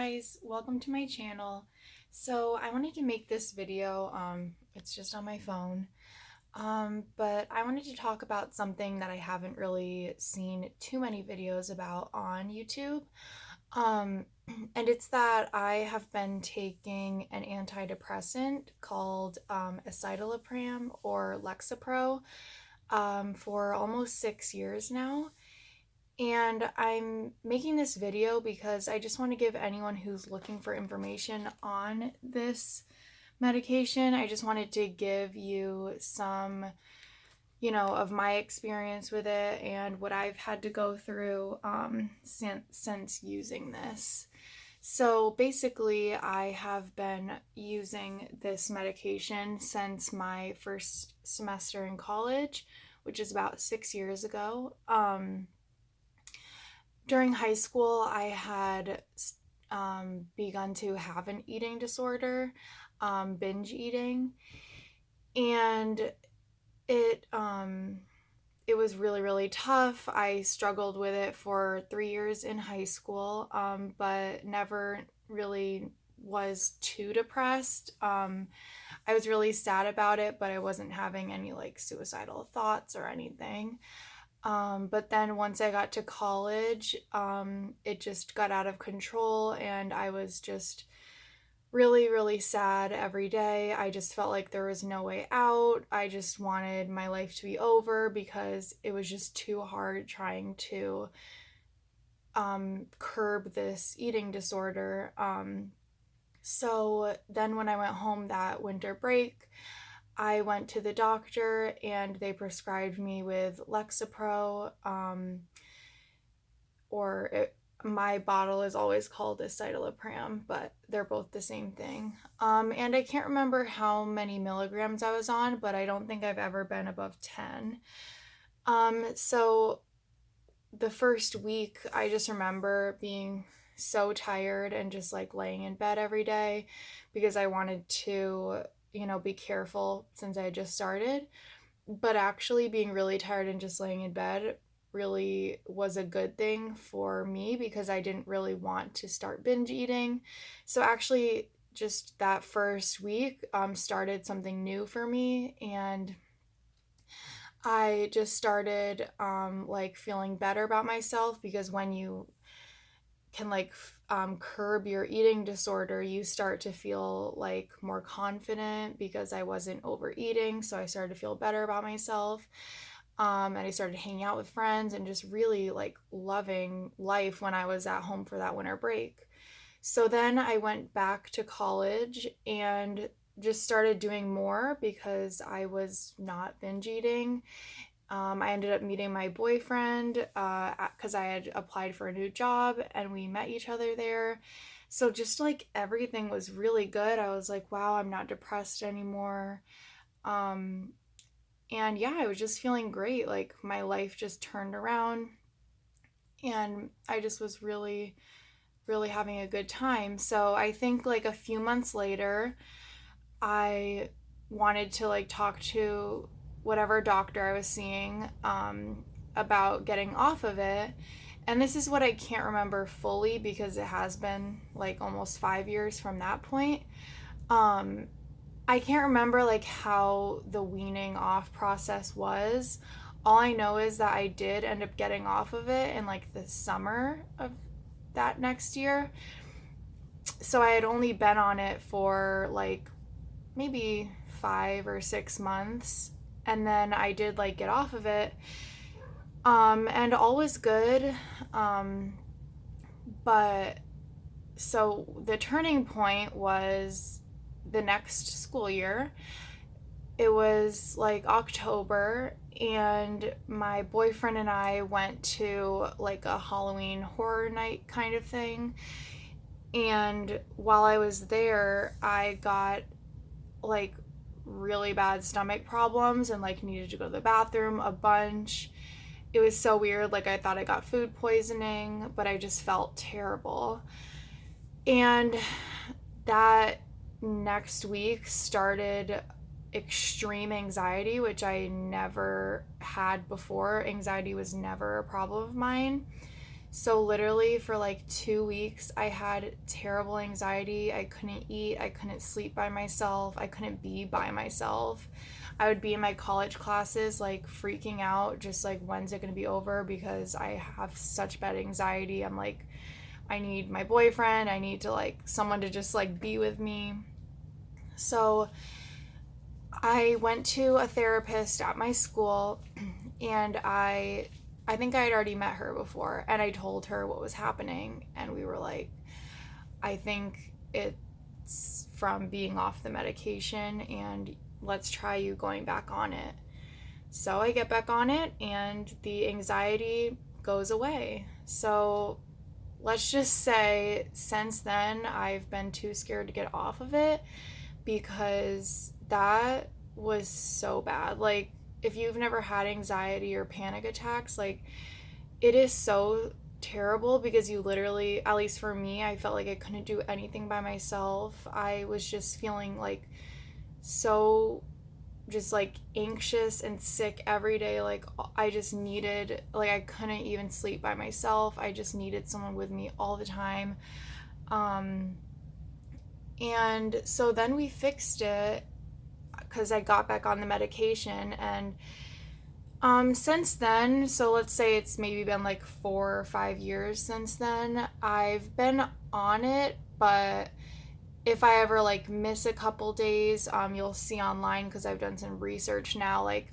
guys, welcome to my channel. So I wanted to make this video, it's just on my phone, but I wanted to talk about something that I haven't really seen too many videos about on YouTube. Um, and it's that I have been taking an antidepressant called escitalopram or Lexapro for almost 6 years now. And I'm making this video because I just want to give anyone who's looking for information on this medication. I just wanted to give you some, of my experience with it and what I've had to go through since using this. So basically, I have been using this medication since my first semester in college, which is about 6 years ago. During high school, I had begun to have an eating disorder, binge eating, and it was really, really tough. I struggled with it for 3 years in high school, but never really was too depressed. I was really sad about it, but I wasn't having any like suicidal thoughts or anything. But then once I got to college, it just got out of control and I was just really, really sad every day. I just felt like there was no way out. I just wanted my life to be over because it was just too hard trying to curb this eating disorder. So then when I went home that winter break, I went to the doctor and they prescribed me with Lexapro, my bottle is always called escitalopram, but they're both the same thing. And I can't remember how many milligrams I was on, but I don't think I've ever been above 10. So the first week, I just remember being so tired and just like laying in bed every day because I wanted to be careful since I had just started. But actually being really tired and just laying in bed really was a good thing for me because I didn't really want to start binge eating. So actually just that first week started something new for me, and I just started like feeling better about myself because when you can curb your eating disorder, you start to feel like more confident because I wasn't overeating. So I started to feel better about myself. And I started hanging out with friends and just really like loving life when I was at home for that winter break. So then I went back to college and just started doing more because I was not binge eating. I ended up meeting my boyfriend because I had applied for a new job and we met each other there. So just like everything was really good. I was like, wow, I'm not depressed anymore. And yeah, I was just feeling great. Like my life just turned around and I just was really, really having a good time. So I think like a few months later, I wanted to like talk to whatever doctor I was seeing about getting off of it. And this is what I can't remember fully because it has been like almost 5 years from that point. I can't remember like how the weaning off process was. All I know is that I did end up getting off of it in like the summer of that next year. So I had only been on it for like maybe 5 or 6 months, and then I did like get off of it, and all was good. But so the turning point was the next school year. It was like October, and my boyfriend and I went to like a Halloween horror night kind of thing. And while I was there, I got like really bad stomach problems and like needed to go to the bathroom a bunch. It was so weird. Like I thought I got food poisoning, but I just felt terrible. And that next week started extreme anxiety, which I never had before. Anxiety was never a problem of mine. So literally for like 2 weeks, I had terrible anxiety. I couldn't eat. I couldn't sleep by myself. I couldn't be by myself. I would be in my college classes like freaking out, just like, when's it going to be over? Because I have such bad anxiety. I'm like, I need my boyfriend. I need to like someone to just like be with me. So I went to a therapist at my school, and I think I had already met her before, and I told her what was happening, and we were like, I think it's from being off the medication, and let's try you going back on it. So I get back on it, and the anxiety goes away. So let's just say since then I've been too scared to get off of it, because that was so bad. Like, if you've never had anxiety or panic attacks, like, it is so terrible, because you literally, at least for me, I felt like I couldn't do anything by myself. I was just feeling like so just like anxious and sick every day. Like, I just needed, like, I couldn't even sleep by myself. I just needed someone with me all the time. And so then we fixed it because I got back on the medication. And since then, so let's say it's maybe been like 4 or 5 years since then, I've been on it. But if I ever like miss a couple days, you'll see online, because I've done some research now, like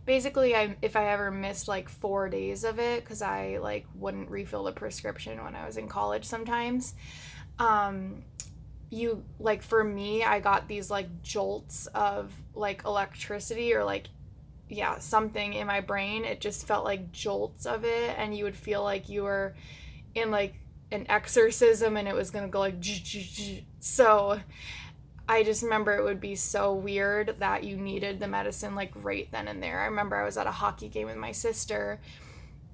basically if I ever missed like 4 days of it, because I like wouldn't refill the prescription when I was in college sometimes, you like, for me, I got these like jolts of like electricity, or like, yeah, something in my brain. It just felt like jolts of it, and you would feel like you were in like an exorcism, and it was gonna go like so I just remember it would be so weird that you needed the medicine like right then and there. I remember I was at a hockey game with my sister,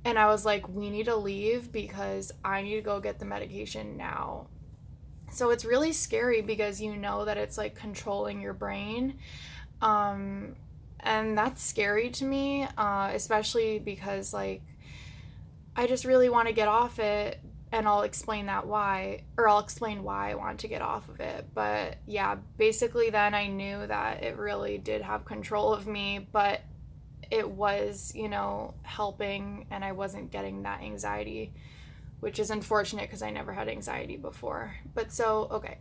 and I was like, we need to leave because I need to go get the medication now. So it's really scary, because you know that it's like controlling your brain. And that's scary to me, especially because like I just really want to get off it, and I'll explain why I want to get off of it. But yeah, basically then I knew that it really did have control of me, but it was, helping, and I wasn't getting that anxiety, which is unfortunate because I never had anxiety before. But so, okay,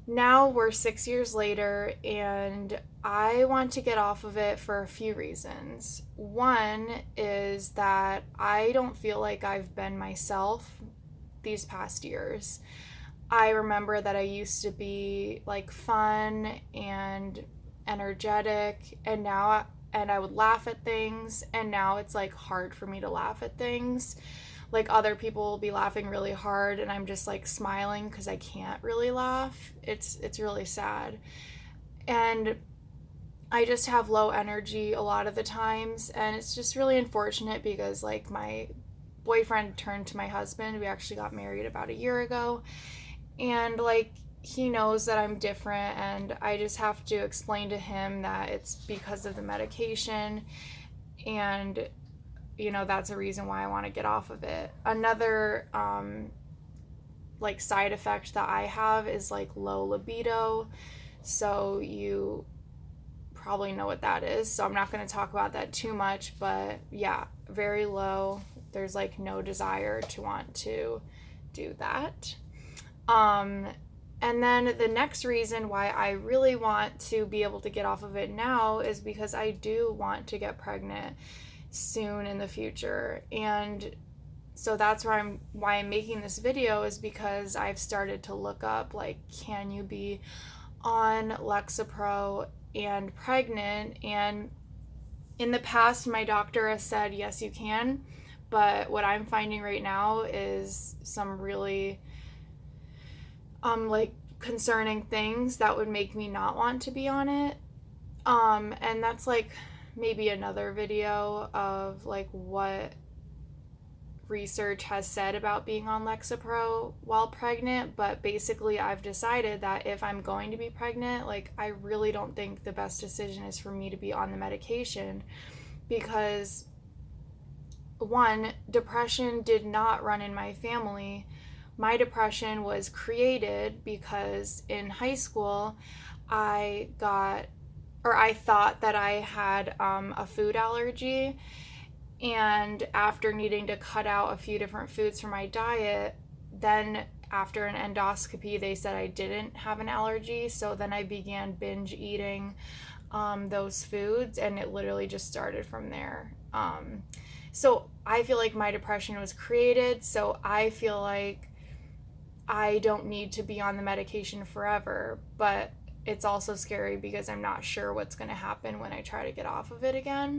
now we're 6 years later, and I want to get off of it for a few reasons. One is that I don't feel like I've been myself these past years. I remember that I used to be like fun and energetic, and I would laugh at things, and now it's like hard for me to laugh at things. Like, other people will be laughing really hard, and I'm just like smiling because I can't really laugh. It's really sad. And I just have low energy a lot of the times, and it's just really unfortunate, because like my boyfriend turned to my husband. We actually got married about a year ago, and like, he knows that I'm different, and I just have to explain to him that it's because of the medication, and that's a reason why I want to get off of it. Another like side effect that I have is like low libido. So you probably know what that is. So I'm not going to talk about that too much, but yeah, very low. There's like no desire to want to do that. And then the next reason why I really want to be able to get off of it now is because I do want to get pregnant soon in the future. And so that's why I'm making this video, is because I've started to look up, like, can you be on Lexapro and pregnant? And in the past, my doctor has said yes, you can, but what I'm finding right now is some really like concerning things that would make me not want to be on it. And that's like maybe another video of like what research has said about being on Lexapro while pregnant. But basically, I've decided that if I'm going to be pregnant, like, I really don't think the best decision is for me to be on the medication, because one, depression did not run in my family. My depression was created because in high school I got, or I thought that I had a food allergy. And after needing to cut out a few different foods from my diet, then after an endoscopy, they said I didn't have an allergy. So then I began binge eating those foods, and it literally just started from there. So I feel like my depression was created. So I feel like I don't need to be on the medication forever, but it's also scary because I'm not sure what's going to happen when I try to get off of it again.